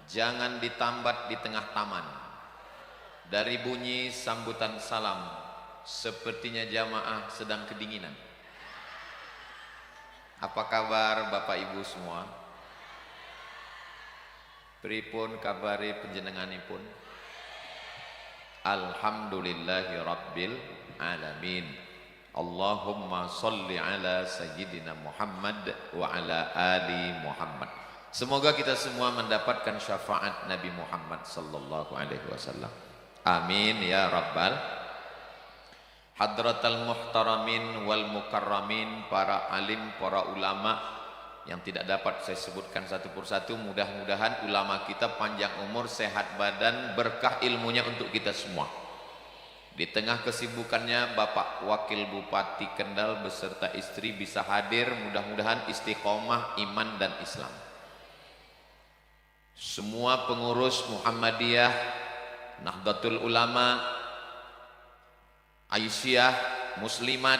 jangan ditambat di tengah taman. Dari bunyi sambutan salam, sepertinya jamaah sedang kedinginan. Apa kabar Bapak Ibu semua? Pripun kabari panjenenganipun? Alhamdulillahi Rabbil Alamin. Allahumma salli ala Sayyidina Muhammad wa ala ali Muhammad. Semoga kita semua mendapatkan syafaat Nabi Muhammad sallallahu alaihi wasallam. Amin ya rabbal. Hadratal muhtaramin wal mukarramin, para alim, para ulama yang tidak dapat saya sebutkan satu persatu. Mudah-mudahan ulama kita panjang umur, sehat badan, berkah ilmunya untuk kita semua. Di tengah kesibukannya Bapak Wakil Bupati Kendal beserta istri bisa hadir, mudah-mudahan istiqomah iman dan Islam. Semua pengurus Muhammadiyah, Nahdlatul Ulama, Aisyah, Muslimat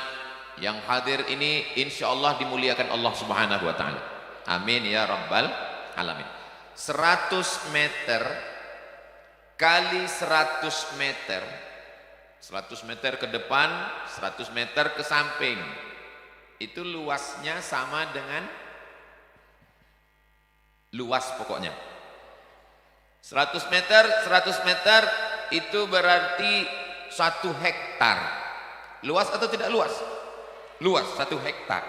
yang hadir ini insya Allah dimuliakan Allah Subhanahu wa Ta'ala. Amin ya Rabbal Alamin. 100 meter kali 100 meter, 100 meter ke depan, 100 meter ke samping, itu luasnya sama dengan luas pokoknya 100 meter, 100 meter itu berarti 1 hektar. Luas atau tidak luas? Luas, 1 hektar.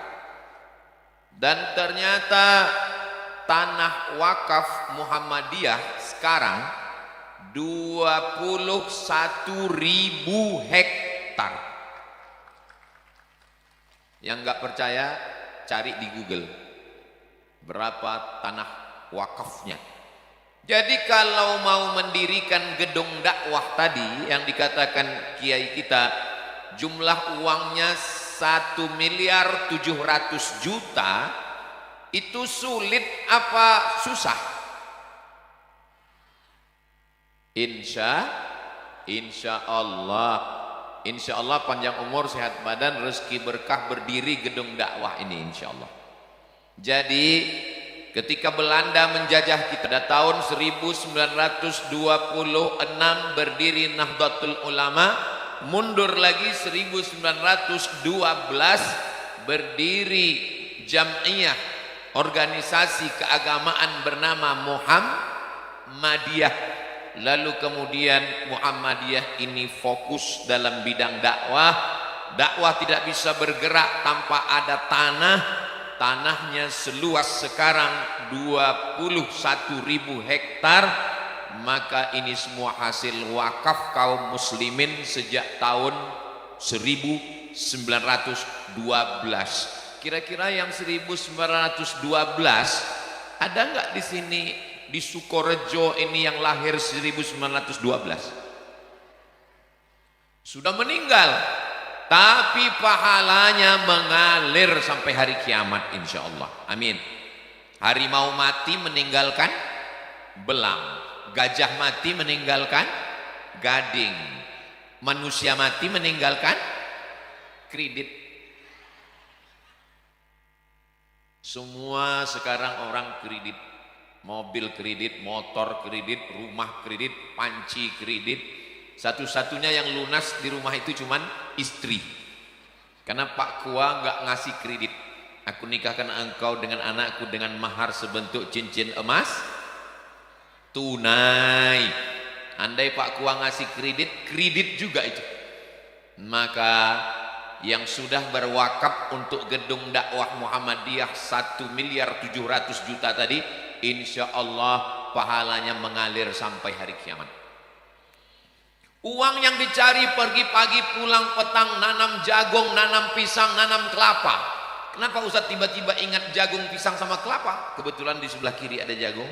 Dan ternyata tanah wakaf Muhammadiyah sekarang 21.000 hektar. Yang nggak percaya cari di Google berapa tanah wakafnya. Jadi kalau mau mendirikan gedung dakwah tadi yang dikatakan kiai kita, jumlah uangnya 1.700.000.000, itu sulit apa susah? Insya Allah panjang umur, sehat badan, rezeki berkah, berdiri gedung dakwah ini insya Allah. Jadi ketika Belanda menjajah kita pada tahun 1926 berdiri Nahdlatul Ulama, mundur lagi 1912 berdiri Jam'iyah, organisasi keagamaan bernama Muhammadiyah. Lalu kemudian Muhammadiyah ini fokus dalam bidang dakwah. Dakwah tidak bisa bergerak tanpa ada tanah. Tanahnya seluas sekarang 21.000 hektar. Maka ini semua hasil wakaf kaum muslimin sejak tahun 1912. Kira-kira yang 1912 ada nggak di sini, di Sukorejo ini yang lahir 1912? Sudah meninggal, tapi pahalanya mengalir sampai hari kiamat insya Allah. Amin. Harimau mati meninggalkan belang, gajah mati meninggalkan gading, manusia mati meninggalkan kredit. Semua sekarang orang kredit, mobil kredit, motor kredit, rumah kredit, panci kredit. Satu-satunya yang lunas di rumah itu cuman istri, karena Pak Kua nggak ngasih kredit. Aku nikahkan engkau dengan anakku dengan mahar sebentuk cincin emas tunai. Andai Pak Kua ngasih kredit juga itu. Maka yang sudah berwakaf untuk gedung dakwah Muhammadiyah 1.700.000.000 tadi, insya Allah pahalanya mengalir sampai hari kiamat. Uang yang dicari pergi pagi pulang petang, nanam jagung, nanam pisang, nanam kelapa. Kenapa Ustaz tiba-tiba ingat jagung, pisang sama kelapa? Kebetulan di sebelah kiri ada jagung,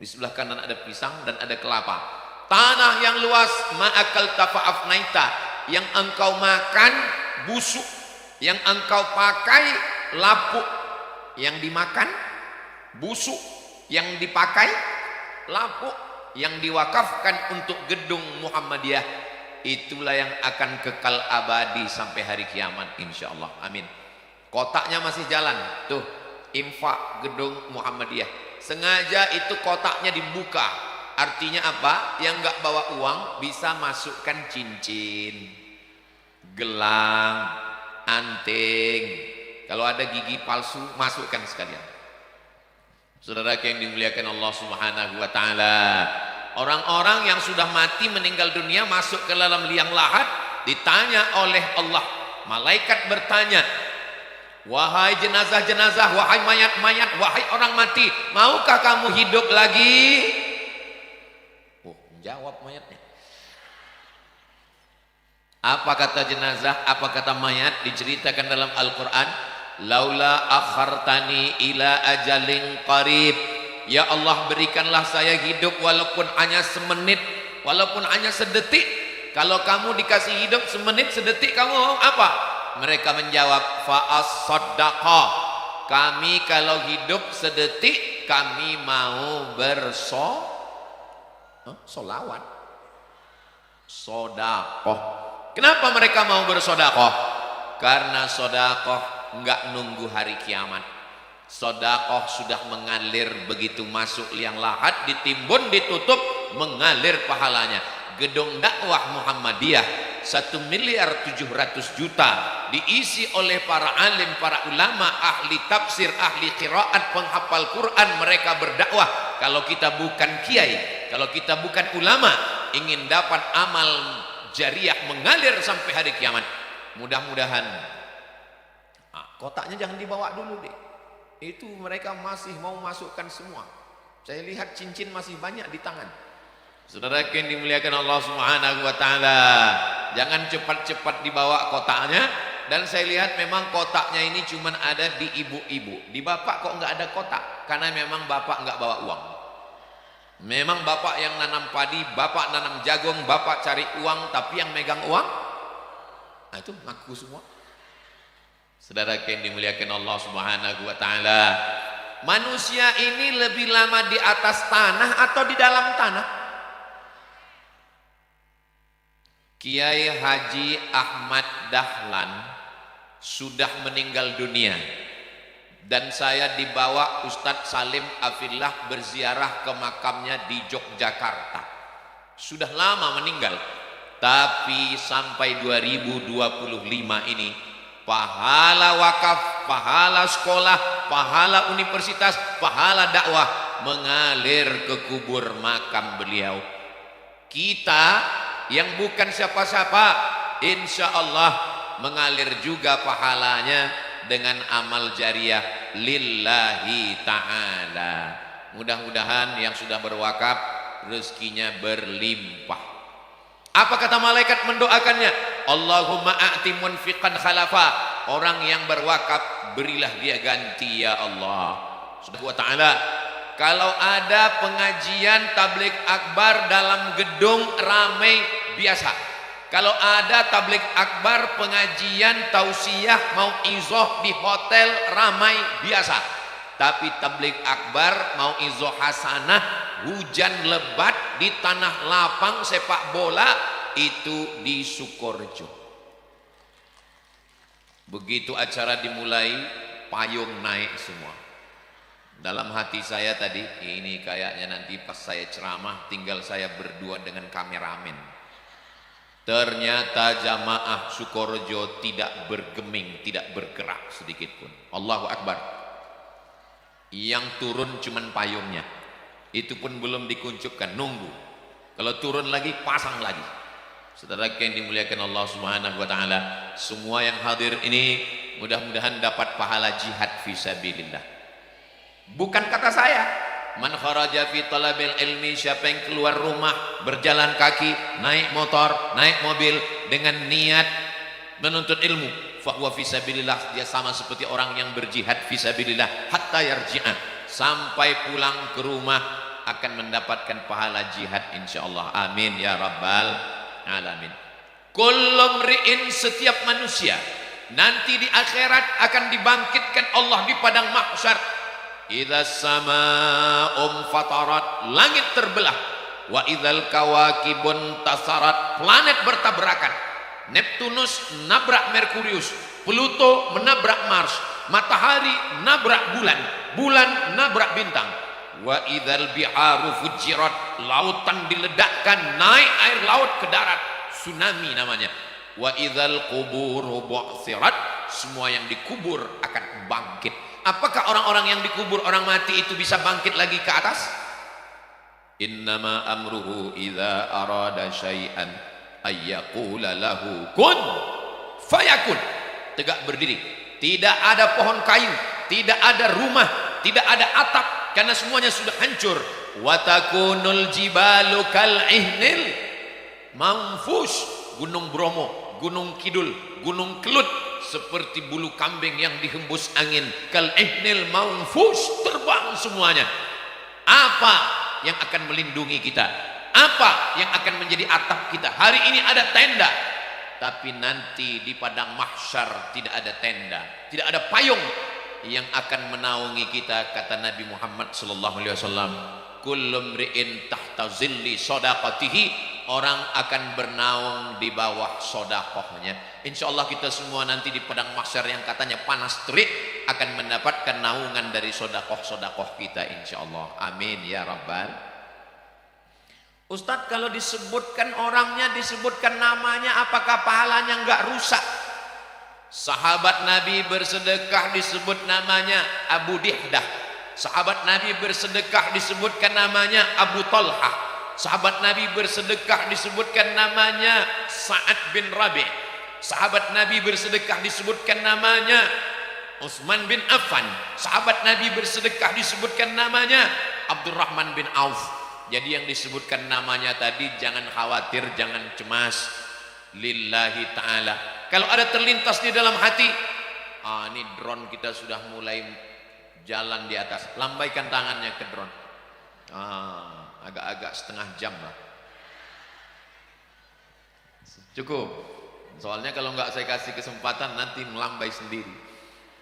di sebelah kanan ada pisang dan ada kelapa. Tanah yang luas, ma'akal tafa'afnaita, yang engkau makan busuk, yang engkau pakai lapuk. Yang dimakan busuk, yang dipakai lapuk. Yang diwakafkan untuk gedung Muhammadiyah, itulah yang akan kekal abadi sampai hari kiamat insya Allah. Amin. Kotaknya masih jalan tuh, infak gedung Muhammadiyah sengaja itu kotaknya dibuka. Artinya apa? Yang nggak bawa uang bisa masukkan cincin, gelang, anting. Kalau ada gigi palsu masukkan sekalian. Saudara yang dimuliakan Allah Subhanahu wa taala, orang-orang yang sudah mati meninggal dunia masuk ke dalam liang lahat, ditanya oleh Allah, malaikat bertanya, wahai jenazah-jenazah, wahai mayat-mayat, wahai orang mati, maukah kamu hidup lagi? Oh, jawab mayatnya. Apa kata jenazah, apa kata mayat? Diceritakan dalam Al-Quran, laula akhartani ila ajalin qarib, ya Allah berikanlah saya hidup walaupun hanya semenit, walaupun hanya sedetik. Kalau kamu dikasih hidup semenit sedetik, kamu mau apa? Mereka menjawab, fa'as-saddaqah, kami kalau hidup sedetik kami mau solawat, sodakoh. Kenapa mereka mau bersodakoh? Karena sodakoh enggak nunggu hari kiamat. Sodakoh sudah mengalir begitu masuk liang lahat, ditimbun, ditutup, mengalir pahalanya. Gedung dakwah Muhammadiyah 1.700.000.000 diisi oleh para alim, para ulama, ahli tafsir, ahli qiraat, penghafal Quran. Mereka berdakwah. Kalau kita bukan kiai, kalau kita bukan ulama, ingin dapat amal jariah mengalir sampai hari kiamat, mudah-mudahan kotaknya jangan dibawa dulu deh. Itu mereka masih mau masukkan semua. Saya lihat cincin masih banyak di tangan. Saudara yang dimuliakan Allah Subhanahu wa taala, jangan cepat-cepat dibawa kotaknya. Dan saya lihat memang kotaknya ini cuma ada di ibu-ibu. Di bapak kok nggak ada kotak? Karena memang bapak nggak bawa uang. Memang bapak yang nanam padi, bapak nanam jagung, bapak cari uang, tapi yang megang uang, nah itu ngaku semua. Saudara yang dimuliakan Allah Subhanahu wa taala, manusia ini lebih lama di atas tanah atau di dalam tanah? Kiai Haji Ahmad Dahlan sudah meninggal dunia, dan saya dibawa Ustadz Salim Afillah berziarah ke makamnya di Yogyakarta. Sudah lama meninggal, tapi sampai 2025 ini pahala wakaf, pahala sekolah, pahala universitas, pahala dakwah mengalir ke kubur makam beliau. Kita yang bukan siapa-siapa, insya Allah mengalir juga pahalanya dengan amal jariah lillahi ta'ala. Mudah-mudahan yang sudah berwakaf rezekinya berlimpah. Apa kata malaikat mendoakannya? Allahumma a'ti munfiqan khalafa, orang yang berwakaf berilah dia ganti ya Allah. Subhanahu wa ta'ala. Kalau ada pengajian tabligh akbar dalam gedung ramai biasa. Kalau ada tabligh akbar, pengajian, tausiah, mau izoh di hotel ramai biasa. Tapi tabligh akbar, mau izoh hasanah, hujan lebat di tanah lapang sepak bola, itu di Sukorejo. Begitu acara dimulai, payung naik semua. Dalam hati saya tadi, ini kayaknya nanti pas saya ceramah tinggal saya berdua dengan kameramen. Ternyata jamaah Sukorejo tidak bergeming, tidak bergerak sedikit pun. Allahu Akbar. Yang turun cuman payungnya. Itu pun belum dikuncupkan, nunggu. Kalau turun lagi, pasang lagi. Saudara yang dimuliakan Allah Subhanahu wa taala, semua yang hadir ini mudah-mudahan dapat pahala jihad fisabilillah. Bukan kata saya. Man kharaja fi talabil ilmi, siapa yang keluar rumah berjalan kaki, naik motor, naik mobil dengan niat menuntut ilmu, fa huwa fisabilillah, dia sama seperti orang yang berjihad fisabilillah hatta yarji'a, sampai pulang ke rumah akan mendapatkan pahala jihad insyaallah. Amin ya rabbal alamin. Kullu mri'in, setiap manusia nanti di akhirat akan dibangkitkan Allah di padang mahsyar. Idza samaa'um fatarat, langit terbelah. Wa idzal kawakibun tasarat, planet bertabrakan. Neptunus nabrak Merkurius, Pluto menabrak Mars, matahari nabrak bulan, bulan nabrak bintang. wa idzal biharu fujirat, lautan diledakkan, naik air laut ke darat, tsunami namanya. Wa idzal quburu bu'tsirat, semua yang dikubur akan bangkit. Apakah orang-orang yang dikubur, orang mati itu bisa bangkit lagi ke atas? Innama amruhu idza arada syai'an ayyaqula lahu kun fayakun. Tegak berdiri, tidak ada pohon kayu, tidak ada rumah, tidak ada atap, karena semuanya sudah hancur. Wa takunul jibalu kal ihnil manfush, gunung Bromo, gunung Kidul, gunung Kelut seperti bulu kambing yang dihembus angin. Kal ihnil manfush, terbang semuanya. Apa yang akan melindungi kita? Apa yang akan menjadi atap kita? Hari ini ada tenda, tapi nanti di padang mahsyar tidak ada tenda, tidak ada payung yang akan menaungi kita. Kata Nabi Muhammad sallallahu alaihi wasallam, kullu mri'in tahta zilli shadaqatihi, orang akan bernaung di bawah sedekahnya. Insyaallah kita semua nanti di padang mahsyar yang katanya panas terik akan mendapatkan naungan dari sedekah-sedekah kita insyaallah. Amin ya rabbal. Ustadz, kalau disebutkan orangnya, disebutkan namanya, apakah pahalanya enggak rusak? Sahabat Nabi bersedekah disebut namanya Abu Dihdah. Sahabat Nabi bersedekah disebutkan namanya Abu Talha. Sahabat Nabi bersedekah disebutkan namanya Sa'ad bin Rabi'. Sahabat Nabi bersedekah disebutkan namanya Utsman bin Affan. Sahabat Nabi bersedekah disebutkan namanya Abdurrahman bin Auf. Jadi yang disebutkan namanya tadi jangan khawatir, jangan cemas, lillahi ta'ala. Kalau ada terlintas di dalam hati, ini drone kita sudah mulai jalan di atas, lambaikan tangannya ke drone. Agak-agak setengah jam lah, cukup. Soalnya kalau nggak saya kasih kesempatan nanti melambai sendiri.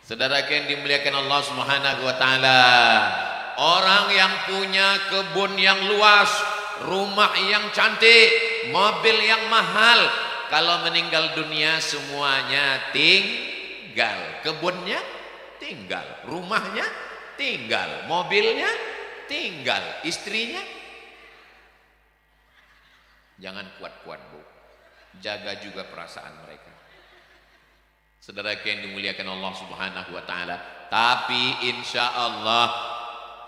Saudara yang dimuliakan Allah Subhanahu wa taala, orang yang punya kebun yang luas, rumah yang cantik, mobil yang mahal, kalau meninggal dunia semuanya tinggal. Kebunnya tinggal, rumahnya tinggal, mobilnya tinggal, istrinya. Jangan kuat-kuat, Bu, jaga juga perasaan mereka. Saudara yang dimuliakan Allah Subhanahu wa taala, tapi insya Allah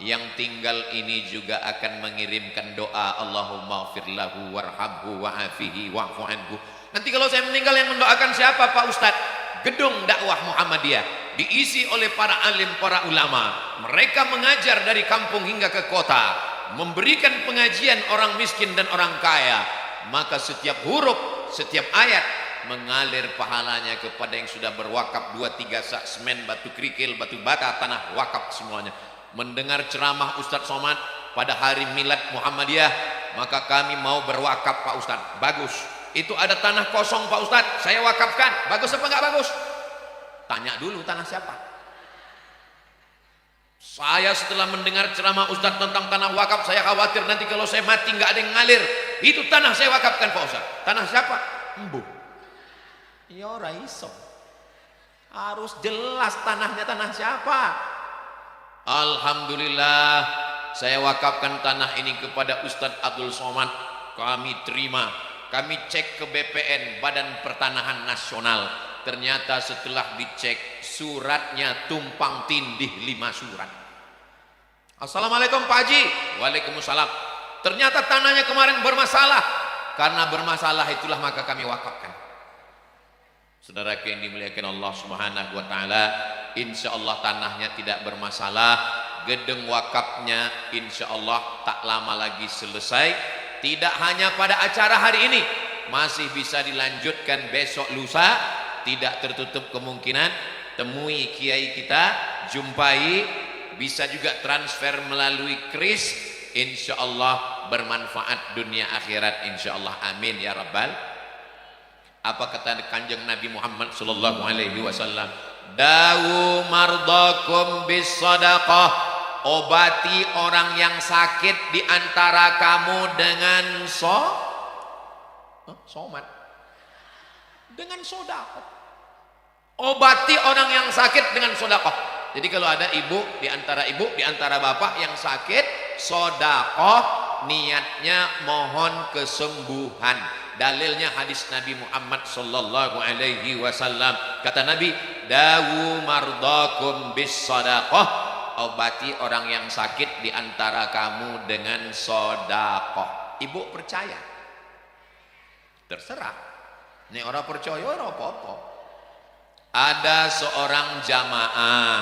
yang tinggal ini juga akan mengirimkan doa, Allahumma ighfir lahu warhamhu wa'afihi wa'fu anhu. Nanti kalau saya meninggal yang mendoakan siapa Pak Ustadz? Gedung dakwah Muhammadiyah diisi oleh para alim, para ulama. Mereka mengajar dari kampung hingga ke kota, memberikan pengajian orang miskin dan orang kaya. Maka setiap huruf, setiap ayat mengalir pahalanya kepada yang sudah berwakaf 2-3 sak semen, batu kerikil, batu bata, tanah wakaf semuanya. Mendengar ceramah Ustadz Somad pada hari milad Muhammadiyah, maka kami mau berwakaf Pak Ustadz. Bagus, itu ada tanah kosong Pak Ustadz, saya wakafkan. Bagus apa enggak bagus? Tanya dulu tanah siapa. Saya setelah mendengar ceramah Ustadz tentang tanah wakaf, saya khawatir nanti kalau saya mati nggak ada yang ngalir. Itu tanah saya wakafkan Pak Ustadz. Tanah siapa? Embu. Ya ora iso. Harus jelas tanahnya tanah siapa. Alhamdulillah, saya wakafkan tanah ini kepada Ustadz Abdul Somad. Kami terima, kami cek ke BPN, Badan Pertanahan Nasional. Ternyata setelah dicek, suratnya tumpang tindih 5 surat. Assalamualaikum Pak Haji. Waalaikumsalam. Ternyata tanahnya kemarin bermasalah. Karena bermasalah itulah maka kami wakafkan. Saudara yang dimuliakan Allah Subhanahu wa taala, insyaallah tanahnya tidak bermasalah, gedung wakafnya insyaallah tak lama lagi selesai. Tidak hanya pada acara hari ini, masih bisa dilanjutkan besok lusa, tidak tertutup kemungkinan. Temui kiai kita, jumpai, bisa juga transfer melalui kris, insyaallah bermanfaat dunia akhirat insyaallah. Amin ya rabbal. Apa kata Kanjeng Nabi Muhammad sallallahu alaihi wasallam? Dawu mardakum bis sadaqah. Obati orang yang sakit di antara kamu dengan somat. Dengan sedekah. Obati orang yang sakit dengan sedekah. Jadi kalau ada ibu, di antara bapak yang sakit, sodakoh niatnya mohon kesembuhan. Dalilnya hadis Nabi Muhammad sallallahu alaihi wasallam. Kata Nabi, dawu mardakum bis sodakoh, obati orang yang sakit di antara kamu dengan sodakoh. Ibu percaya? Terserah. Ini orang percaya orang apa-apa. Ada seorang jamaah,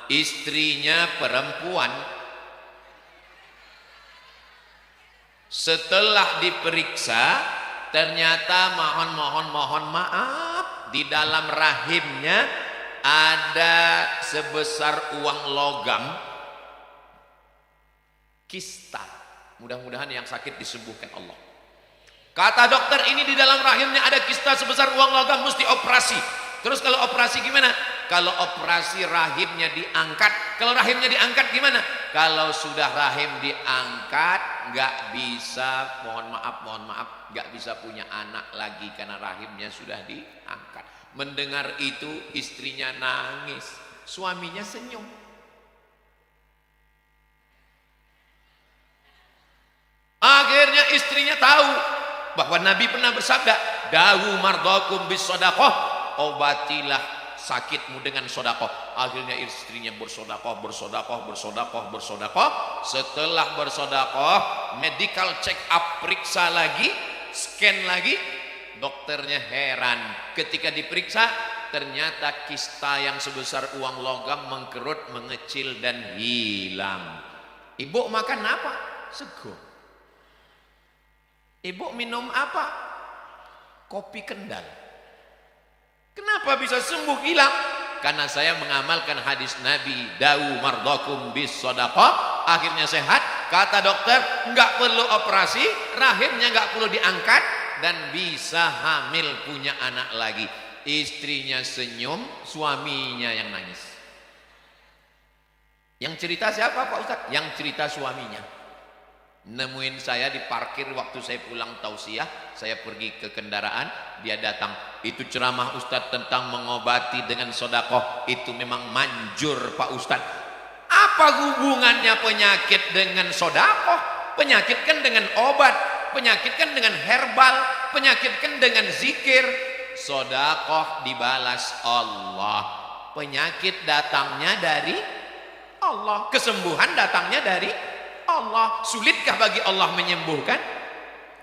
istrinya perempuan, setelah diperiksa ternyata mohon maaf, di dalam rahimnya ada sebesar uang logam, kista. Mudah-mudahan yang sakit disembuhkan Allah. Kata dokter, ini di dalam rahimnya ada kista sebesar uang logam, mesti operasi. Terus kalau operasi gimana? Kalau operasi rahimnya diangkat. Kalau rahimnya diangkat gimana? Kalau sudah rahim diangkat, nggak bisa, mohon maaf, nggak bisa punya anak lagi karena rahimnya sudah diangkat. Mendengar itu istrinya nangis, suaminya senyum. Akhirnya istrinya tahu bahwa Nabi pernah bersabda, dawu mardakum bis shadaqah, obatilah sakitmu dengan sodakoh. Akhirnya istrinya bersodakoh. Setelah bersodakoh, medical check up, periksa lagi, scan lagi, dokternya heran. Ketika diperiksa, ternyata kista yang sebesar uang logam mengkerut, mengecil dan hilang. Ibu makan apa? Sego. Ibu minum apa? Kopi Kendal. Kenapa bisa sembuh hilang? Karena saya mengamalkan hadis Nabi, dawu mardakum bis shadaqah, akhirnya sehat. Kata dokter, nggak perlu operasi, rahimnya nggak perlu diangkat, dan bisa hamil, punya anak lagi. Istrinya senyum, suaminya yang nangis. Yang cerita siapa Pak Ustadz? Yang cerita suaminya. Nemuin saya di parkir waktu saya pulang tausiah, saya pergi ke kendaraan, dia datang, itu ceramah Ustadz tentang mengobati dengan sodakoh, itu memang manjur Pak Ustadz. Apa hubungannya penyakit dengan sodakoh? Penyakit kan dengan obat, penyakit kan dengan herbal, penyakit kan dengan zikir. Sodakoh dibalas Allah, penyakit datangnya dari Allah, kesembuhan datangnya dari Allah. Sulitkah bagi Allah menyembuhkan?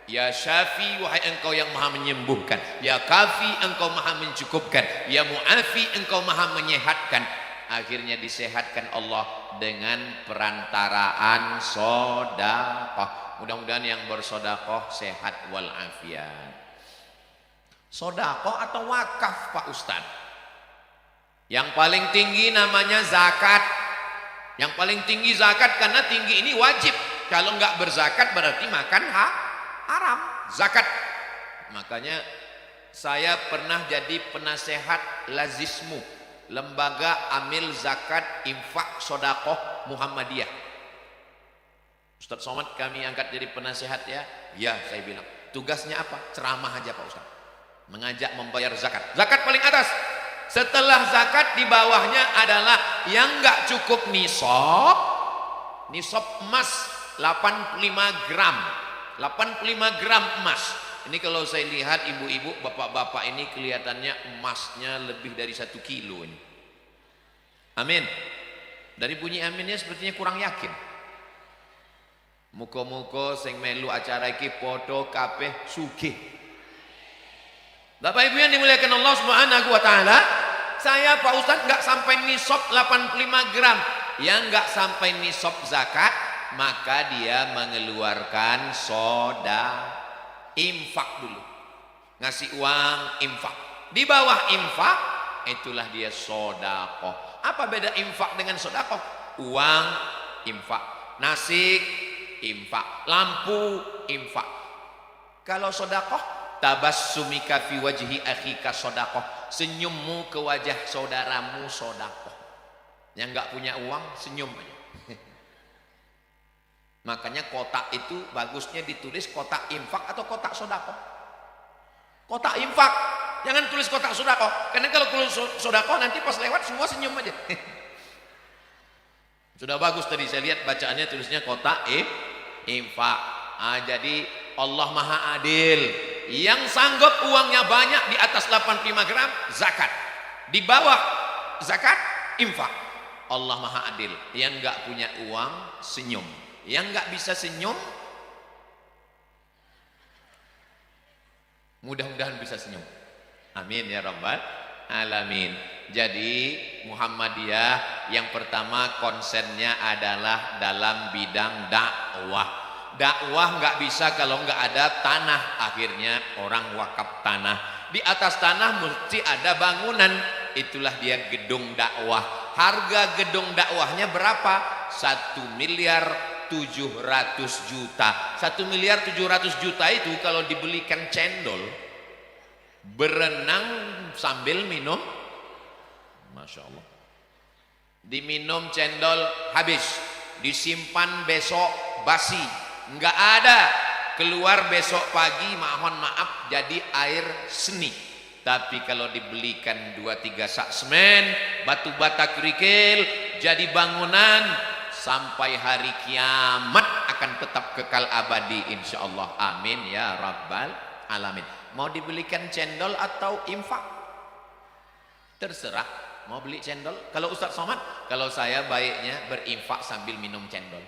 Ya Syafi, wahai engkau yang maha menyembuhkan. Ya Kafi, engkau maha mencukupkan. Ya Mu'afi, engkau maha menyehatkan. Akhirnya disehatkan Allah dengan perantaraan sodakoh. Mudah-mudahan yang bersodakoh sehat walafiat. Sodakoh atau wakaf Pak Ustadz? Yang paling tinggi namanya zakat. Yang paling tinggi zakat, karena tinggi ini wajib. Kalau nggak berzakat berarti makan haram. Zakat. Makanya saya pernah jadi penasehat Lazismu, lembaga amil zakat infak sodakoh Muhammadiyah. Ustadz Somad kami angkat jadi penasehat ya. Ya, saya bilang. Tugasnya apa? Ceramah aja Pak Ustadz. Mengajak membayar zakat. Zakat paling atas. Setelah zakat di bawahnya adalah yang nggak cukup nisab emas 85 gram 85 gram emas. Ini kalau saya lihat ibu-ibu, bapak-bapak ini kelihatannya emasnya lebih dari 1 kilo ini. Amin. Dari bunyi aminnya sepertinya kurang yakin. Muka-muka sing melu acara iki podo kabeh sugih. Bapak Ibu yang dimuliakan Allah Subhanahu wa taala, saya Pak Ustadz nggak sampai nisab 85 gram. Yang nggak sampai nisab zakat, maka dia mengeluarkan infak dulu. Ngasih uang infak. Di bawah infak itulah dia sodakoh. Apa beda infak dengan sodakoh? Uang infak, nasi infak, lampu infak. Kalau sodakoh, tabassumika fi wajhi akhika sodakoh, senyummu ke wajah saudaramu sodakoh. Yang nggak punya uang senyum aja. Makanya kotak itu bagusnya ditulis kotak infak atau kotak sodakoh. Kotak infak, jangan tulis kotak sodakoh, karena kalau tulis sodakoh nanti pas lewat semua senyum aja. Sudah bagus tadi saya lihat bacaannya tulisnya kotak infak. Jadi Allah Maha Adil. Yang sanggup uangnya banyak di atas 85 gram zakat. Di bawah zakat infak. Allah Maha Adil. Yang enggak punya uang senyum. Yang enggak bisa senyum mudah-mudahan bisa senyum. Amin ya rabbal alamin. Jadi Muhammadiyah yang pertama konsennya adalah dalam bidang dakwah. Dakwah nggak bisa kalau nggak ada tanah. Akhirnya orang wakaf tanah. Di atas tanah mesti ada bangunan. Itulah dia gedung dakwah. Harga gedung dakwahnya berapa? 1 miliar 700 juta. 1 miliar 700 juta itu kalau dibelikan cendol, berenang sambil minum, Masya Allah, diminum cendol habis, disimpan besok basi, nggak ada, keluar besok pagi mohon maaf jadi air seni. Tapi kalau dibelikan 2-3 sak semen, batu bata kerikil, jadi bangunan sampai hari kiamat akan tetap kekal abadi insyaallah. Amin ya rabbal alamin. Mau dibelikan cendol atau infak? Terserah. Mau beli cendol? Kalau Ustaz Somad, kalau saya baiknya berinfak sambil minum cendol.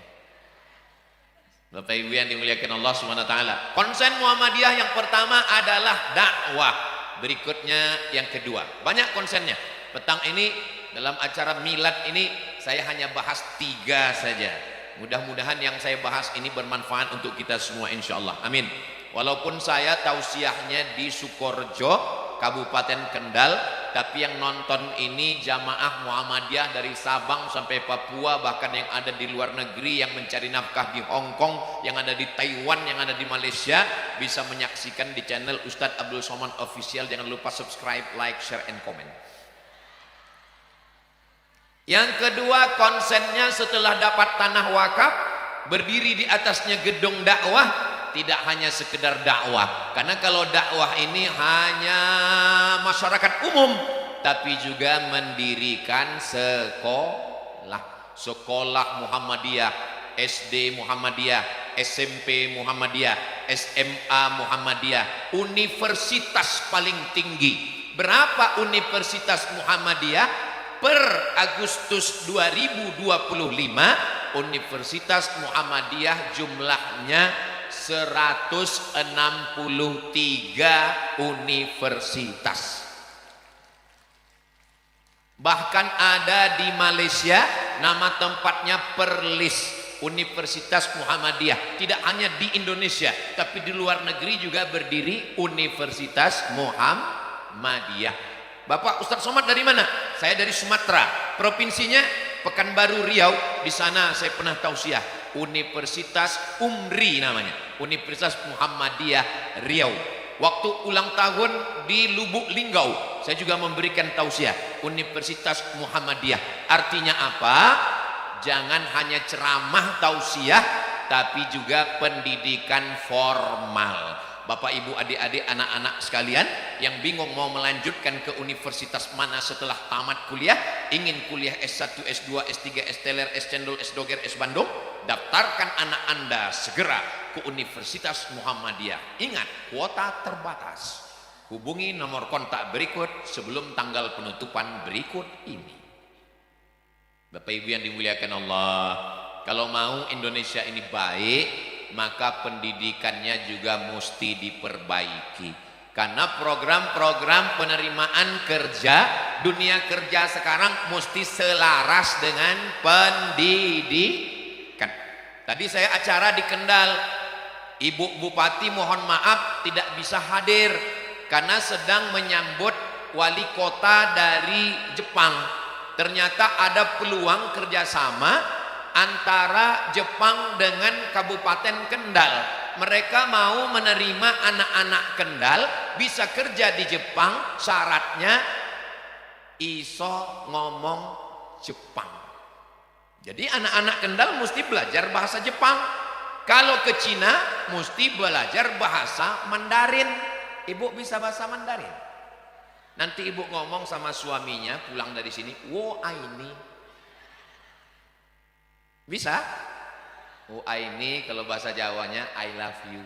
Bapak Ibu yang dimuliakan Allah Subhanahu wa taala. Konsen Muhammadiyah yang pertama adalah dakwah. Berikutnya yang kedua. Banyak konsennya. Petang ini dalam acara milad ini saya hanya bahas 3 saja. Mudah-mudahan yang saya bahas ini bermanfaat untuk kita semua insyaallah. Amin. Walaupun saya tausiahnya di Sukorejo, Kabupaten Kendal, tapi yang nonton ini jamaah Muhammadiyah dari Sabang sampai Papua, bahkan yang ada di luar negeri, yang mencari nafkah di Hong Kong, yang ada di Taiwan, yang ada di Malaysia, bisa menyaksikan di channel Ustadz Abdul Somad Official. Jangan lupa subscribe, like, share, and comment. Yang kedua, konsennya setelah dapat tanah wakaf, berdiri di atasnya gedung dakwah, tidak hanya sekedar dakwah. Karena kalau dakwah ini hanya masyarakat umum, tapi juga mendirikan sekolah. Sekolah Muhammadiyah, SD Muhammadiyah, SMP Muhammadiyah, SMA Muhammadiyah, universitas paling tinggi. Berapa universitas Muhammadiyah? Per Agustus 2025 Universitas Muhammadiyah jumlahnya 163 universitas. Bahkan ada di Malaysia nama tempatnya Perlis, Universitas Muhammadiyah. Tidak hanya di Indonesia, tapi di luar negeri juga berdiri Universitas Muhammadiyah. Bapak Ustadz Somad dari mana? Saya dari Sumatera. Provinsinya Pekanbaru Riau. Di sana saya pernah tausiah. Universitas Umri namanya. Universitas Muhammadiyah Riau. Waktu ulang tahun di Lubuk Linggau, saya juga memberikan tausiah. Universitas Muhammadiyah. Artinya apa? Jangan hanya ceramah tausiah, tapi juga pendidikan formal. Bapak ibu adik-adik anak-anak sekalian yang bingung mau melanjutkan ke universitas mana setelah tamat kuliah, ingin kuliah S1, S2, S3, S teler, S cendol, S doger, S bandung, daftarkan anak anda segera ke Universitas Muhammadiyah. Ingat, kuota terbatas. Hubungi nomor kontak berikut sebelum tanggal penutupan berikut ini. Bapak ibu yang dimuliakan Allah, kalau mau Indonesia ini baik, maka pendidikannya juga mesti diperbaiki. Karena program-program penerimaan kerja, dunia kerja sekarang mesti selaras dengan pendidikan. Tadi saya acara di Kendal, Ibu Bupati mohon maaf tidak bisa hadir karena sedang menyambut wali kota dari Jepang. Ternyata ada peluang kerjasama antara Jepang dengan Kabupaten Kendal. Mereka mau menerima anak-anak Kendal bisa kerja di Jepang, syaratnya iso ngomong Jepang. Jadi anak-anak Kendal mesti belajar bahasa Jepang. Kalau ke Cina mesti belajar bahasa Mandarin. Ibu bisa bahasa Mandarin. Nanti ibu ngomong sama suaminya pulang dari sini, wo aini. Bisa? Oh, ini kalau bahasa Jawanya I love you.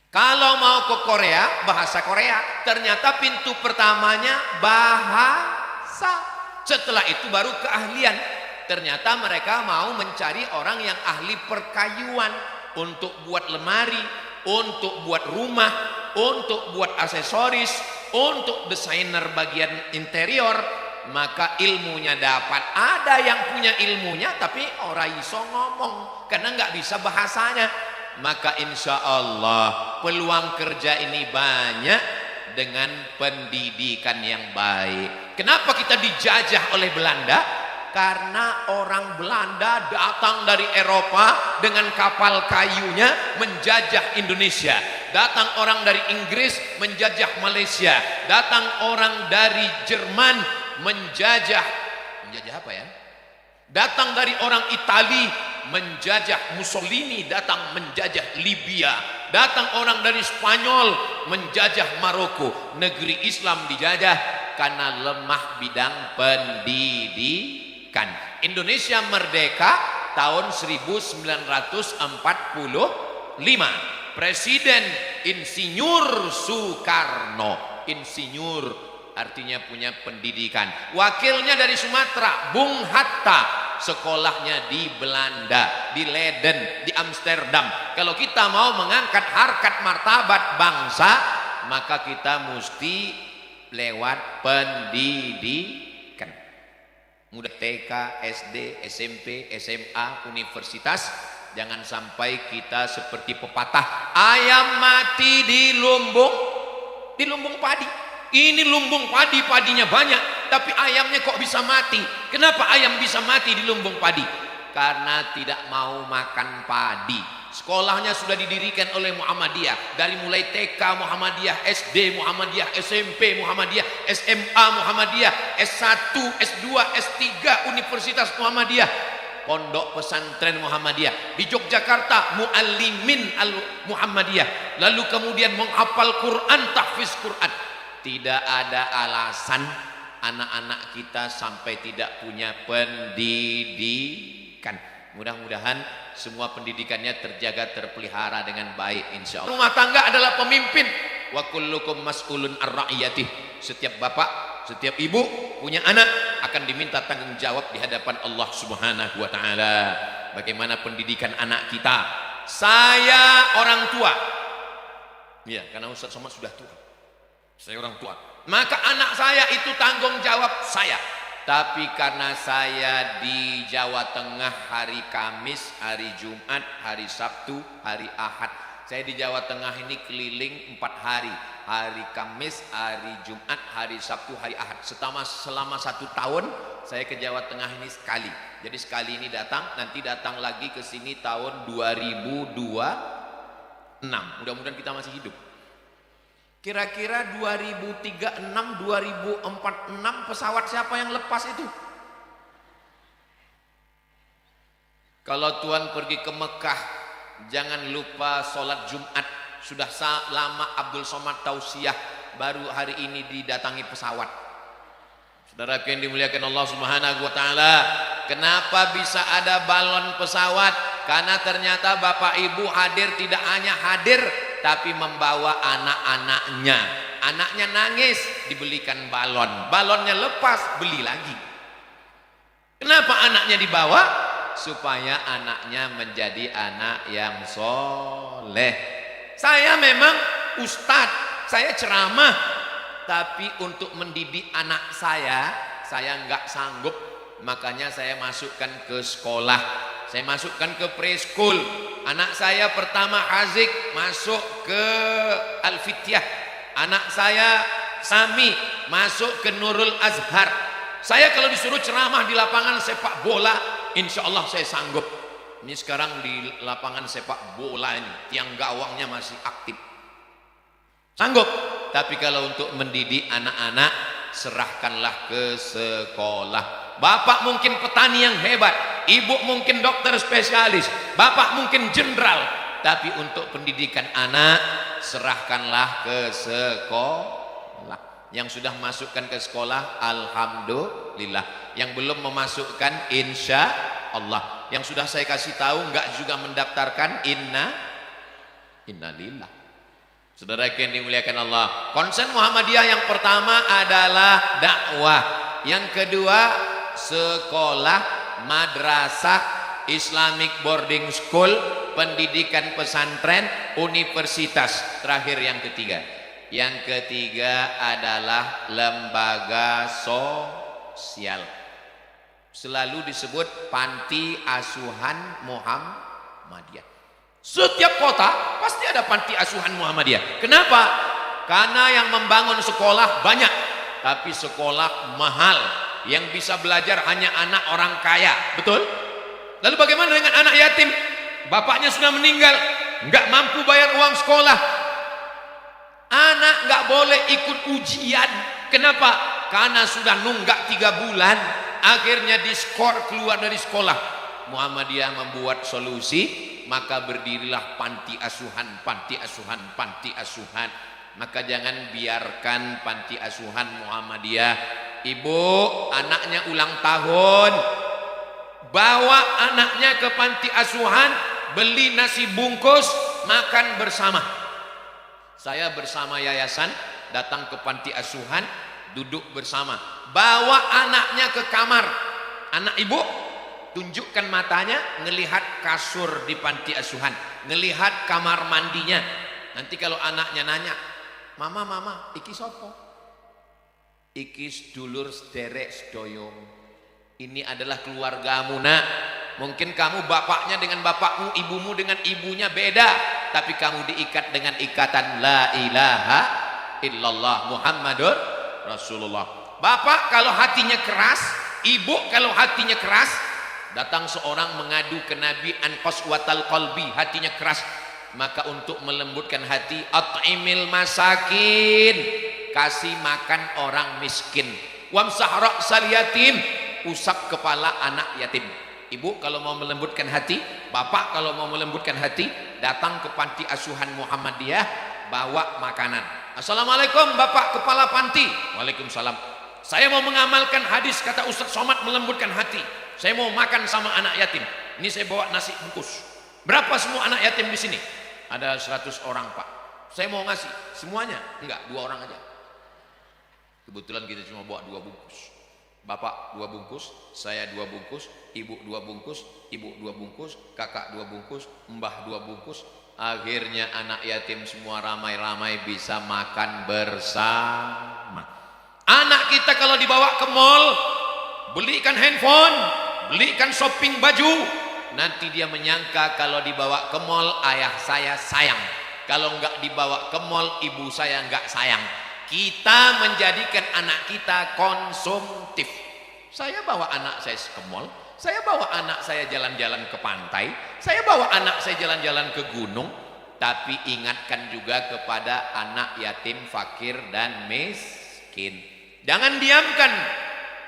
Kalau mau ke Korea, bahasa Korea. Ternyata pintu pertamanya bahasa. Setelah itu baru keahlian. Ternyata mereka mau mencari orang yang ahli perkayuan. Untuk buat lemari, untuk buat rumah, untuk buat aksesoris, untuk desainer bagian interior. Maka ilmunya dapat. Ada yang punya ilmunya tapi orang iso ngomong. Karena nggak bisa bahasanya. Maka insya Allah peluang kerja ini banyak dengan pendidikan yang baik. Kenapa kita dijajah oleh Belanda? Karena orang Belanda datang dari Eropa dengan kapal kayunya menjajah Indonesia. Datang orang dari Inggris menjajah Malaysia. Datang orang dari Jerman menjajah apa ya? Datang dari orang Itali menjajah Mussolini, datang menjajah Libya. Datang orang dari Spanyol menjajah Maroko. Negeri Islam dijajah karena lemah bidang pendidikan. Indonesia merdeka tahun 1945. Presiden Insinyur Soekarno. Insinyur artinya punya pendidikan. Wakilnya dari Sumatera, Bung Hatta. Sekolahnya di Belanda, di Leiden, di Amsterdam. Kalau kita mau mengangkat harkat martabat bangsa, maka kita mesti lewat pendidikan. Mudah TK, SD, SMP, SMA, universitas. Jangan sampai kita seperti pepatah, ayam mati di lumbung padi. Ini lumbung padi, padinya banyak, tapi ayamnya kok bisa mati? Kenapa ayam bisa mati di lumbung padi? Karena tidak mau makan padi. Sekolahnya sudah didirikan oleh Muhammadiyah. Dari mulai TK Muhammadiyah, SD Muhammadiyah, SMP Muhammadiyah, SMA Muhammadiyah, S1, S2, S3 Universitas Muhammadiyah, Pondok Pesantren Muhammadiyah. Di Yogyakarta Muallimin Al-Muhammadiyah. Lalu kemudian menghafal Quran, tahfiz Quran. Tidak ada alasan anak-anak kita sampai tidak punya pendidikan. Mudah-mudahan semua pendidikannya terjaga, terpelihara dengan baik insya Allah. Rumah tangga adalah pemimpin. Wa kullukum mas'ulun ar-ra'iyatih. Setiap bapak, setiap ibu punya anak akan diminta tanggung jawab di hadapan Allah Subhanahu wa taala. Bagaimana pendidikan anak kita? Saya orang tua. Ya, karena Ustaz Somad sudah tua. Saya orang tua, maka anak saya itu tanggung jawab saya. Tapi karena saya di Jawa Tengah hari Kamis, hari Jumat, hari Sabtu, hari Ahad. Saya di Jawa Tengah ini keliling 4 hari. Hari Kamis, hari Jumat, hari Sabtu, hari Ahad. Selama 1 tahun saya ke Jawa Tengah ini sekali. Jadi sekali ini datang, nanti datang lagi ke sini tahun 2026. Mudah-mudahan kita masih hidup. Kira-kira 2036, 2046 pesawat siapa yang lepas itu? Kalau Tuhan pergi ke Mekah, jangan lupa sholat Jumat. Sudah lama Abdul Somad tausiah, baru hari ini didatangi pesawat. Saudara yang dimuliakan Allah Subhanahu wa taala, kenapa bisa ada balon pesawat? Karena ternyata Bapak Ibu hadir, tidak hanya hadir tapi membawa anak-anaknya. Anaknya nangis, dibelikan balon. Balonnya lepas, beli lagi. Kenapa anaknya dibawa? Supaya anaknya menjadi anak yang soleh. Saya memang ustadz, saya ceramah, tapi untuk mendidik anak saya nggak sanggup. Makanya saya masukkan ke sekolah, saya masukkan ke preschool. Anak saya pertama Hazik masuk ke Al-Fityah. Anak saya Sami masuk ke Nurul Azhar. Saya kalau disuruh ceramah di lapangan sepak bola, insya Allah saya sanggup. Ini sekarang di lapangan sepak bola ini, tiang gawangnya masih aktif. Sanggup. Tapi kalau untuk mendidik anak-anak, serahkanlah ke sekolah. Bapak mungkin petani yang hebat, ibu mungkin dokter spesialis, bapak mungkin jenderal, tapi untuk pendidikan anak serahkanlah ke sekolah. Yang sudah masukkan ke sekolah alhamdulillah, yang belum memasukkan insya Allah. Yang sudah saya kasih tahu enggak juga mendaftarkan innalillah. Saudara yang dimuliakan Allah, konsen Muhammadiyah yang pertama adalah dakwah, yang kedua sekolah, madrasah, Islamic boarding school, pendidikan pesantren, universitas. Terakhir yang ketiga. Yang ketiga adalah lembaga sosial. Selalu disebut panti asuhan Muhammadiyah. Setiap kota pasti ada panti asuhan Muhammadiyah. Kenapa? Karena yang membangun sekolah banyak, tapi sekolah mahal. Yang bisa belajar hanya anak orang kaya. Betul? Lalu bagaimana dengan anak yatim? Bapaknya sudah meninggal, nggak mampu bayar uang sekolah. Anak nggak boleh ikut ujian. Kenapa? Karena sudah nunggak 3 bulan, akhirnya diskor keluar dari sekolah. Muhammadiyah membuat solusi, maka berdirilah panti asuhan, panti asuhan, panti asuhan. Maka jangan biarkan panti asuhan Muhammadiyah. Ibu, anaknya ulang tahun, bawa anaknya ke panti asuhan, beli nasi bungkus, makan bersama. Saya bersama yayasan datang ke panti asuhan, duduk bersama, bawa anaknya ke kamar. Anak ibu tunjukkan matanya, ngelihat kasur di panti asuhan, ngelihat kamar mandinya. Nanti kalau anaknya nanya, mama, iki sopo? Iki sedulur sederek sedoyo. Ini adalah keluargamu nak. Mungkin kamu bapaknya dengan bapakmu, ibumu dengan ibunya beda, tapi kamu diikat dengan ikatan la ilaha illallah Muhammadur Rasulullah. Bapak kalau hatinya keras, ibu kalau hatinya keras, datang seorang mengadu ke Nabi an qaswatal qalbi, hatinya keras, maka untuk melembutkan hati, at'imil masakin, kasih makan orang miskin, wamsah ra'sal yatim, usap kepala anak yatim. Ibu kalau mau melembutkan hati, bapak kalau mau melembutkan hati, datang ke panti asuhan Muhammadiyah, bawa makanan. Assalamualaikum bapak kepala panti. Waalaikumsalam. Saya mau mengamalkan hadis kata Ustaz Somad melembutkan hati. Saya mau makan sama anak yatim. Ini saya bawa nasi bungkus. Berapa semua anak yatim di sini? Ada 100 orang pak. Saya mau ngasih semuanya? Enggak, 2 orang aja. Kebetulan kita cuma bawa 2 bungkus. Bapak 2 bungkus, saya 2 bungkus, ibu 2 bungkus, ibu 2 bungkus, kakak 2 bungkus, mbah 2 bungkus. Akhirnya anak yatim semua ramai-ramai bisa makan bersama. Anak kita kalau dibawa ke mall, belikan handphone, belikan shopping baju, nanti dia menyangka kalau dibawa ke mall ayah saya sayang, kalau enggak dibawa ke mall ibu saya enggak sayang. Kita menjadikan anak kita konsumtif. Saya bawa anak saya ke mall, saya bawa anak saya jalan-jalan ke pantai, saya bawa anak saya jalan-jalan ke gunung, tapi ingatkan juga kepada anak yatim, fakir dan miskin. Jangan diamkan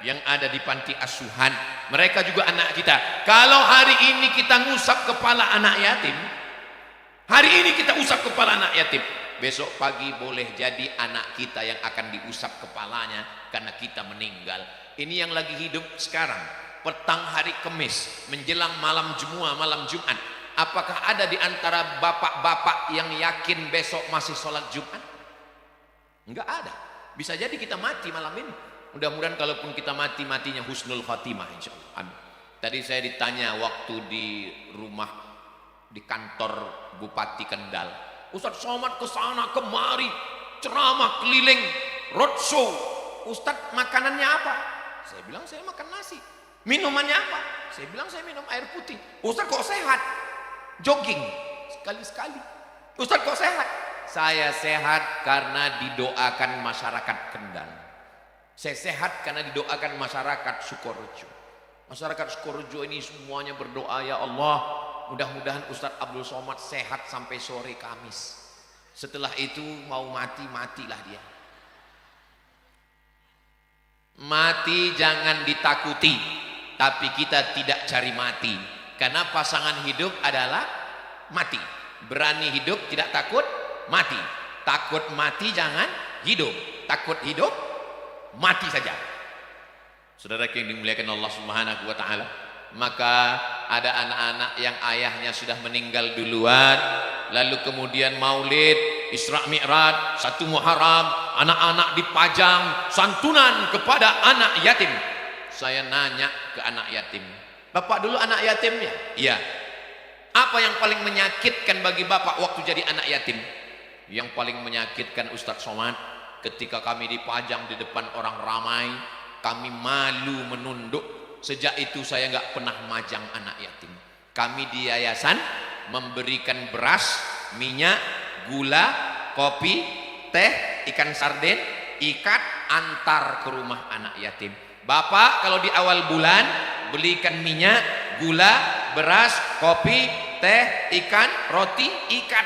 yang ada di panti asuhan, mereka juga anak kita. Kalau hari ini kita ngusap kepala anak yatim, hari ini kita usap kepala anak yatim, besok pagi boleh jadi anak kita yang akan diusap kepalanya karena kita meninggal. Ini yang lagi hidup sekarang, petang hari Kamis menjelang malam Jumat, malam Jumat. Apakah ada di antara bapak-bapak yang yakin besok masih sholat Jumat? Enggak ada. Bisa jadi kita mati malam ini. Mudah-mudahan kalaupun kita mati, matinya husnul khatimah insyaallah. Amin. Tadi saya ditanya waktu di rumah, di kantor Bupati Kendal, Ustadz Somad kesana kemari, ceramah keliling, roadshow. Ustadz makanannya apa? Saya bilang saya makan nasi. Minumannya apa? Saya bilang saya minum air putih. Ustadz kok sehat? Jogging sekali-sekali. Ustadz kok sehat? Saya sehat karena didoakan masyarakat Kendal. Saya sehat karena didoakan masyarakat Sukorejo. Masyarakat Sukorejo ini semuanya berdoa, ya Allah, mudah-mudahan Ustadz Abdul Somad sehat sampai sore Kamis. Setelah itu mau mati, matilah dia. Mati jangan ditakuti, tapi kita tidak cari mati. Karena pasangan hidup adalah mati. Berani hidup, tidak takut mati. Takut mati jangan hidup. Takut hidup, mati saja. Saudara yang dimuliakan Allah Subhanahu wa taala, Maka ada anak-anak yang ayahnya sudah meninggal duluan, lalu kemudian maulid, Isra Mi'raj, 1 Muharram, anak-anak dipajang santunan kepada anak yatim. Saya nanya ke anak yatim, bapak dulu anak yatim ya? Iya. Apa yang paling menyakitkan bagi bapak waktu jadi anak yatim? Yang paling menyakitkan Ustadz Somad, ketika kami dipajang di depan orang ramai, kami malu menunduk. Sejak itu saya nggak pernah majang anak yatim. Kami di yayasan memberikan beras, minyak, gula, kopi, teh, ikan sarden, ikat, antar ke rumah anak yatim. Bapak kalau di awal bulan belikan minyak, gula, beras, kopi, teh, ikan, roti, ikat.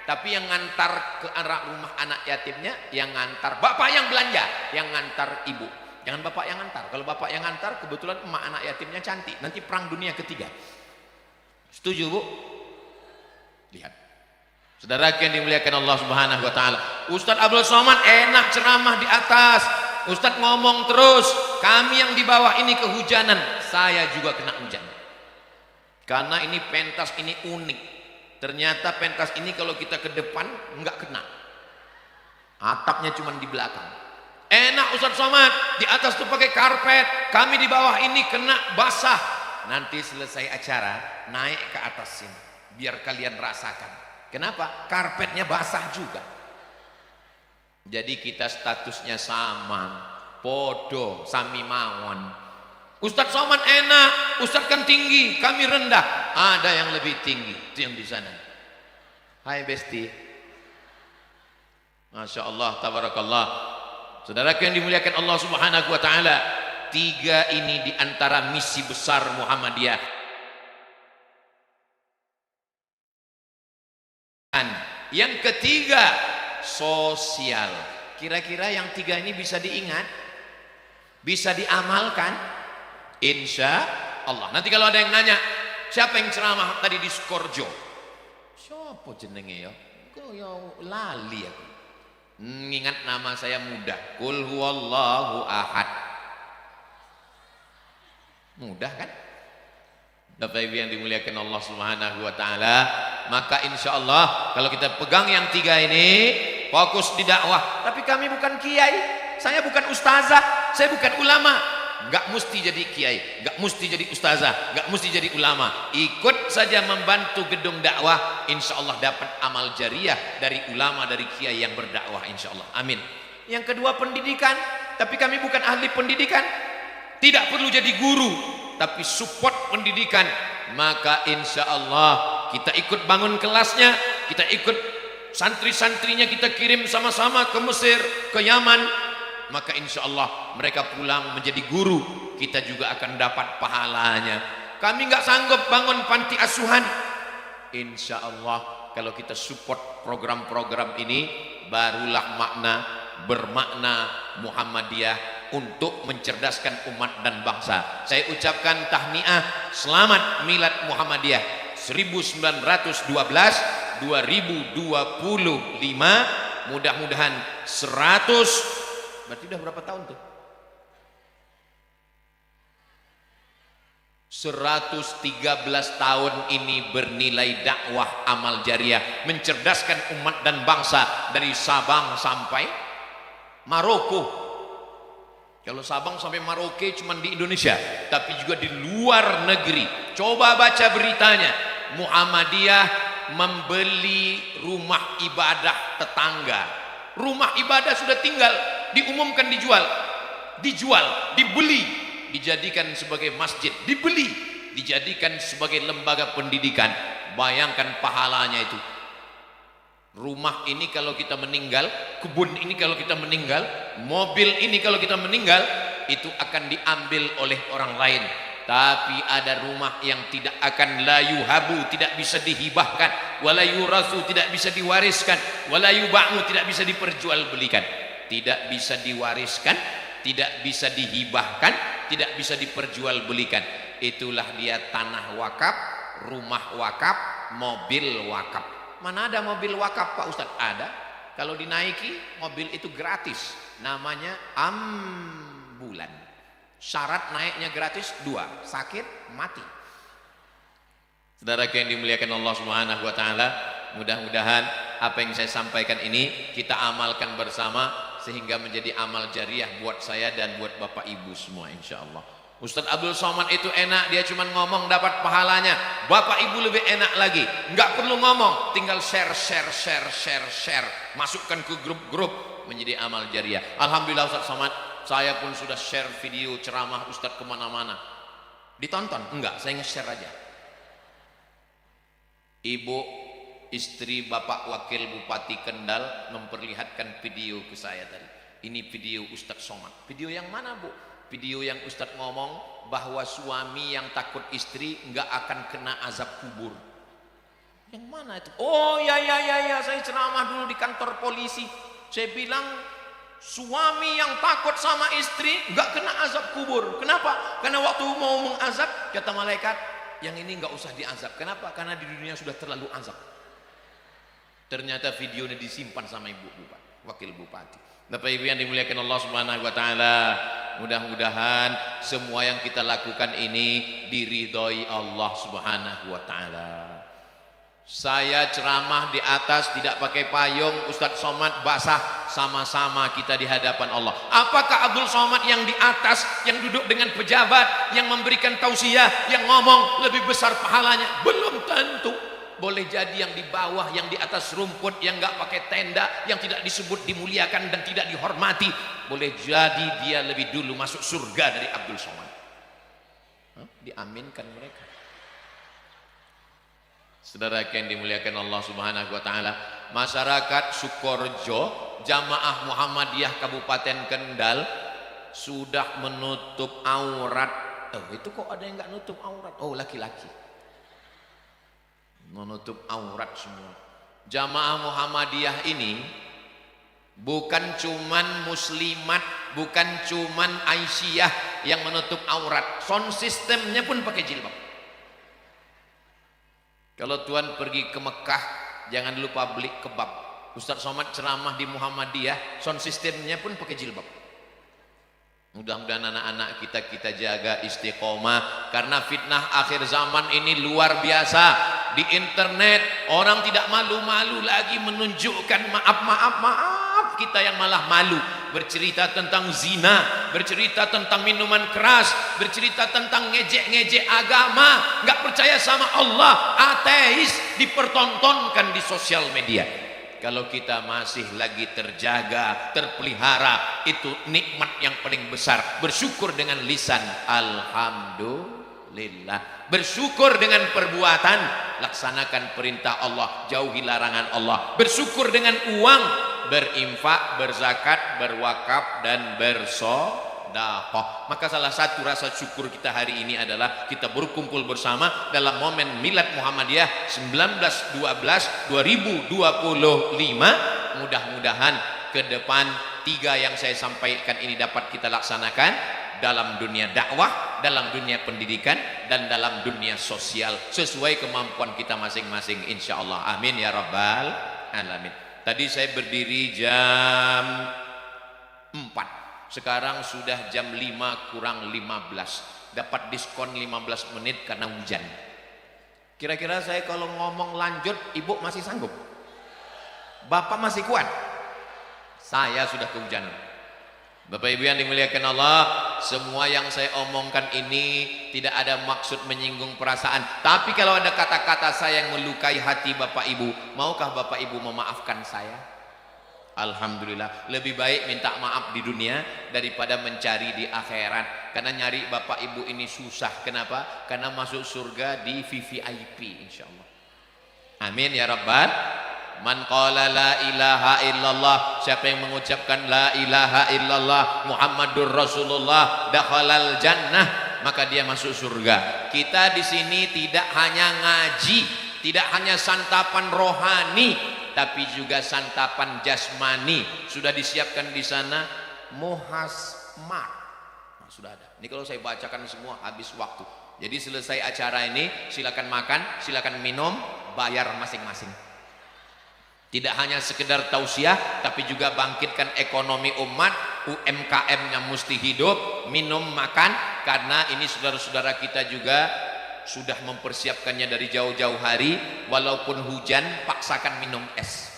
Tapi yang ngantar ke arah rumah anak yatimnya, yang ngantar bapak yang belanja, yang ngantar ibu. Jangan bapak yang ngantar. Kalau bapak yang ngantar, kebetulan emak anak yatimnya cantik. Nanti perang dunia ketiga. Setuju bu? Lihat. Saudara yang dimuliakan Allah Subhanahu Wa Taala. Ustadz Abdul Somad enak ceramah di atas. Ustadz ngomong terus. Kami yang di bawah ini kehujanan. Saya juga kena hujan. Karena ini pentas ini unik. Ternyata pentas ini kalau kita ke depan nggak kena. Atapnya cuma di belakang. Enak Ustadz Somad, di atas tuh pakai karpet, kami di bawah ini kena basah. Nanti selesai acara naik ke atas sini biar kalian rasakan. Kenapa? Karpetnya basah juga. Jadi kita statusnya sama, podo, sami mawon. Ustadz Somad enak, Ustadz kan tinggi, kami rendah. Ada yang lebih tinggi, itu yang di sana. Hai Besti. Masya Allah, tabarakallah. Saudara yang dimuliakan Allah Subhanahu Wa Taala, 3 ini diantara misi besar Muhammadiyah. Yang ketiga, sosial. Kira-kira yang 3 ini bisa diingat, bisa diamalkan, insya Allah. Nanti kalau ada yang nanya, siapa yang ceramah tadi di Skorjo? Siapa jenenge ya? Kok ya lali aku. Ingat nama saya mudah. Qul huwallahu ahad. Mudah kan? Bapak Ibu yang dimuliakan Allah Subhanahu Wa Taala, maka insya Allah kalau kita pegang yang 3 ini, fokus di dakwah. Tapi kami bukan kiai, saya bukan ustazah, saya bukan ulama. Enggak mesti jadi kiai, enggak mesti jadi ustazah, enggak mesti jadi ulama. Ikut saja membantu gedung dakwah, insya Allah dapat amal jariah dari ulama, dari kiai yang berdakwah, insya Allah. Amin. Yang kedua, pendidikan. Tapi kami bukan ahli pendidikan, tidak perlu jadi guru, tapi support pendidikan. Maka insya Allah kita ikut bangun kelasnya, kita ikut santri-santrinya, kita kirim sama-sama ke Mesir, ke Yaman. Maka insya Allah mereka pulang menjadi guru, kita juga akan dapat pahalanya. Kami nggak sanggup bangun panti asuhan. Insya Allah kalau kita support program-program ini, barulah bermakna Muhammadiyah untuk mencerdaskan umat dan bangsa. Saya ucapkan tahniah, selamat milad Muhammadiyah 1912 2025. Mudah-mudahan 100, berarti udah berapa tahun tuh? 113 tahun ini bernilai dakwah amal jariah, mencerdaskan umat dan bangsa dari Sabang sampai Maroko. Kalau Sabang sampai Maroko cuma di Indonesia, tapi juga di luar negeri. Coba baca beritanya, Muhammadiyah membeli rumah ibadah tetangga. Rumah ibadah sudah tinggal, diumumkan dijual, dibeli, dijadikan sebagai masjid, dibeli, dijadikan sebagai lembaga pendidikan. Bayangkan pahalanya itu. Rumah ini kalau kita meninggal, kebun ini kalau kita meninggal, mobil ini kalau kita meninggal, itu akan diambil oleh orang lain. Tapi ada rumah yang tidak akan layuhabu, tidak bisa dihibahkan, walayurasu, tidak bisa diwariskan, walayuba'u, tidak bisa diperjualbelikan, tidak bisa diwariskan, tidak bisa dihibahkan, tidak bisa diperjualbelikan. Itulah dia tanah wakaf, rumah wakaf, mobil wakaf. Mana ada mobil wakaf Pak Ustadz? Ada. Kalau dinaiki mobil itu gratis, namanya ambulan. Syarat naiknya gratis 2, sakit mati. Saudara yang dimuliakan Allah Subhanahu wa taala, mudah-mudahan apa yang saya sampaikan ini kita amalkan bersama sehingga menjadi amal jariah buat saya dan buat Bapak Ibu semua insyaallah. Ustadz Abdul Somad itu enak, dia cuma ngomong dapat pahalanya. Bapak Ibu lebih enak lagi, nggak perlu ngomong, tinggal share, masukkan ke grup-grup menjadi amal jariah. Alhamdulillah Ustadz Somad, saya pun sudah share video ceramah Ustadz kemana-mana. Ditonton? Enggak, saya nge-share aja. Ibu istri Bapak Wakil Bupati Kendal memperlihatkan video ke saya tadi. Ini video Ustadz Somad. Video yang mana, Bu? Video yang Ustadz ngomong bahwa suami yang takut istri enggak akan kena azab kubur. Yang mana itu? Oh ya, saya ceramah dulu di kantor polisi. Saya bilang suami yang takut sama istri enggak kena azab kubur. Kenapa? Karena waktu mau mengazab, kata malaikat, yang ini enggak usah diazab. Kenapa? Karena di dunia sudah terlalu azab. Ternyata videonya disimpan sama ibu bupati, wakil bupati. Bapak Ibu yang dimuliakan Allah Subhanahu wa taala, mudah-mudahan semua yang kita lakukan ini diridhoi Allah Subhanahu wa taala. Saya ceramah di atas tidak pakai payung, Ustadz Somad basah, sama-sama kita di hadapan Allah. Apakah Abdul Somad yang di atas, yang duduk dengan pejabat, yang memberikan tausiah, yang ngomong lebih besar pahalanya? Belum tentu. Boleh jadi yang di bawah, yang di atas rumput, yang nggak pakai tenda, yang tidak disebut dimuliakan dan tidak dihormati, boleh jadi dia lebih dulu masuk surga dari Abdul Somad. Diaminkan mereka. Saudara yang dimuliakan Allah Subhanahu wa taala, masyarakat Sukorejo, Jamaah Muhammadiyah Kabupaten Kendal sudah menutup aurat. Itu kok ada yang nggak nutup aurat? Oh, laki-laki menutup aurat semua. Jamaah Muhammadiyah ini bukan cuman muslimat, bukan cuman Aisyah yang menutup aurat, sound systemnya pun pakai jilbab. Kalau tuan pergi ke Mekah, jangan lupa beli kebab. Ustadz Somad ceramah di Muhammadiyah, sound systemnya pun pakai jilbab. Mudah-mudahan anak-anak kita jaga istiqomah, karena fitnah akhir zaman ini luar biasa. Di internet orang tidak malu-malu lagi menunjukkan maaf, kita yang malah malu bercerita tentang zina, bercerita tentang minuman keras, bercerita tentang ngejek-ngejek agama, nggak percaya sama Allah, ateis, dipertontonkan di sosial media. Kalau kita masih lagi terjaga, terpelihara, itu nikmat yang paling besar. Bersyukur dengan lisan, alhamdulillah. Bersyukur dengan perbuatan, laksanakan perintah Allah, jauhi larangan Allah. Bersyukur dengan uang, berinfak, berzakat, berwakaf, dan bersedekah. Maka salah satu rasa syukur kita hari ini adalah kita berkumpul bersama dalam momen Milad Muhammadiyah 19/12/2025. Mudah-mudahan ke depan 3 yang saya sampaikan ini dapat kita laksanakan dalam dunia dakwah, dalam dunia pendidikan, dan dalam dunia sosial sesuai kemampuan kita masing-masing insyaallah. Amin ya rabbal alamin. Tadi saya berdiri jam 4. Sekarang sudah jam 5:15, dapat diskon 15 menit karena hujan. Kira-kira saya kalau ngomong lanjut, ibu masih sanggup? Bapak masih kuat? Saya sudah kehujanan. Bapak Ibu yang dimuliakan Allah, semua yang saya omongkan ini tidak ada maksud menyinggung perasaan. Tapi kalau ada kata-kata saya yang melukai hati Bapak Ibu, maukah Bapak Ibu memaafkan saya? Alhamdulillah, lebih baik minta maaf di dunia daripada mencari di akhirat. Karena nyari Bapak Ibu ini susah. Kenapa? Karena masuk surga di VVIP insyaallah. Amin ya rabbal. Man qala la ilaha illallah, siapa yang mengucapkan la ilaha illallah Muhammadur Rasulullah dakhalal jannah, maka dia masuk surga. Kita di sini tidak hanya ngaji, tidak hanya santapan rohani, tapi juga santapan jasmani. Sudah disiapkan di sana muhasmat. Nah, sudah ada. Ini kalau saya bacakan semua habis waktu. Jadi selesai acara ini silakan makan, silakan minum, bayar masing-masing. Tidak hanya sekedar tausiah, tapi juga bangkitkan ekonomi umat, UMKM-nya mesti hidup, minum, makan, karena ini saudara-saudara kita juga sudah mempersiapkannya dari jauh-jauh hari. Walaupun hujan, paksakan minum es.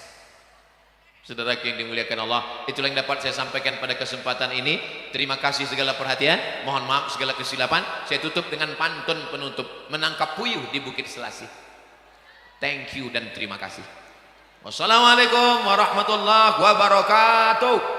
Saudara yang dimuliakan Allah, itulah yang dapat saya sampaikan pada kesempatan ini. Terima kasih segala perhatian, mohon maaf segala kesilapan. Saya tutup dengan pantun penutup, menangkap puyuh di Bukit Selasih. Thank you dan terima kasih. Wassalamualaikum warahmatullahi wabarakatuh.